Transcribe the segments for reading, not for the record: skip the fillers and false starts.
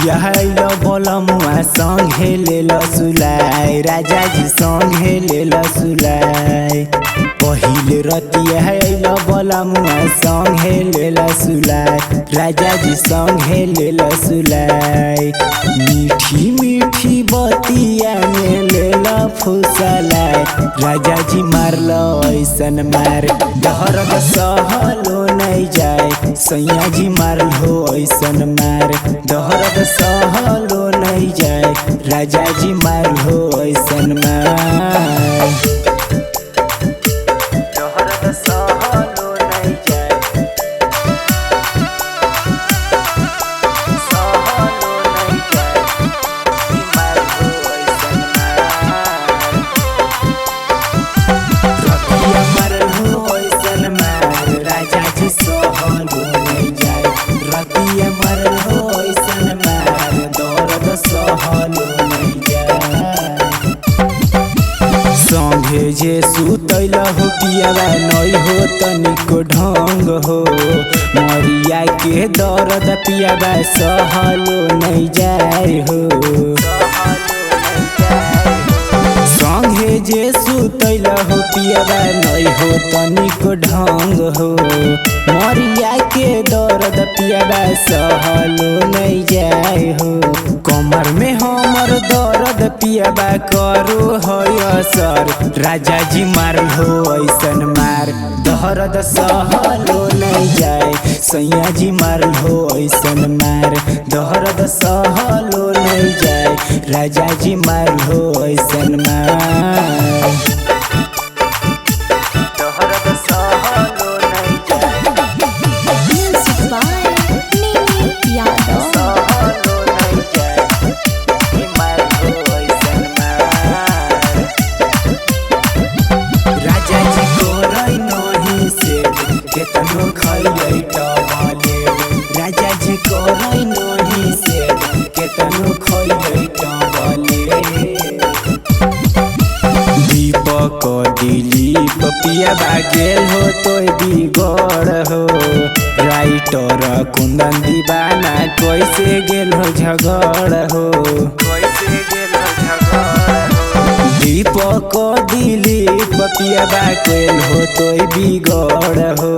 रतिया हैलो बोलमुआ संग हेले लसुलाय राजा जी संग हेले लसुलाय। पहिले रतिया हैलो बोलमुआ संग हेले लसुलाय राजा जी संग हेले लसुलाय। मीठी मीठी बतिया में लेला फुसलाय राजा जी मारलो ऐसन मार दहरद सहलो नहीं जाए सैया जी मारलो ऐसन मार दहरद सहलो नहीं जाए राजा जी मारलो ऐसन मार दहरद सहलो नहीं जाए सहलो नहीं जाए मारलो ऐसन मार रतिया मारलो ऐसन मार राजा जी सहलो नहीं जाए रतिया मारलो ऐसन मार दर्द सहलो नहीं जाए। संगे जे सुतैल हो पियावा नहीं हो तनिको ढंग हो मरिया के दर्द पियावा सहलो नहीं जाए हो। संगे जे सुतैल हो पियावा नहीं हो तनिको ढंग हो मरिया के दर्द पियावा सहलो नहीं जाए हो। कमर में हमर दर्द पियावा करो है असर राजा जी मारलो ऐसन मार दर्द सहलो नहीं जाए सैया जी मारलो ऐसन मार दर्द सहलो नहीं जाए राजा जी मारलो ऐसन मार दर्द सहलो नहीं जाए Music by Mimi Yadav. सहलो नहीं जाए ई मारलो ऐसन मार राजा जी कोरई नहीं से केतनो खइलै टवाले राजा जी कोरई नहीं से केतनो खइलै टवाले। दीपक दिलीप पियावा गेल हो तोय बिगड़ हो राइटर कुंदन दीवाना कैसे गेल हो झगड़ हो कैसे गेल हो झगड़ हो। दीपक दिलीप पियावा गेल हो तोय बिगड़ हो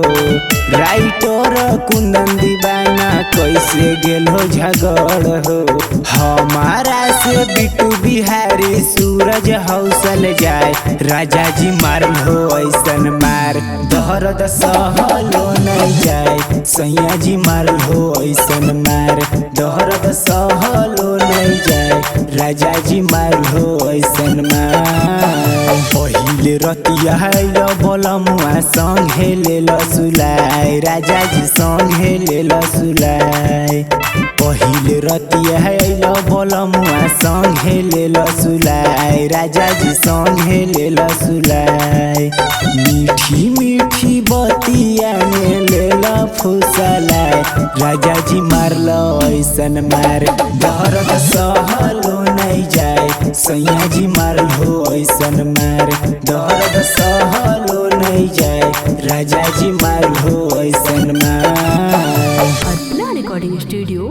राइटर कुंदन दीवाना कैसे गेल हो झगड़ हो। हमारा से बिट्टू बिहारी सूरज हौसल जाए राजा जी मारलो ऐसन मार दर्द सहलो नहीं जाए सैया जी मारलो ऐसन मार दर्द सहलो नहीं जाए राजा जी मारलो ऐसन मार। पहिले रतिया हैलो बोलमुआ संग हेले लसुलाय राजा जी संग हेले लसुलाय। पहिले रतिया हैलो बोलमुआ संग हेले लसुलाय राजा जी संग हेले लसुलाय। मीठी मीठी बतिया में लेला फुसलाय राजा जी मारलो ऐसन मार दर्द सहलो नहीं जाए सैया जी मारलो ऐसन मार दर्द सहलो नहीं जाए राजा जी मारलो ऐसन मार। Arpana Recording Studio,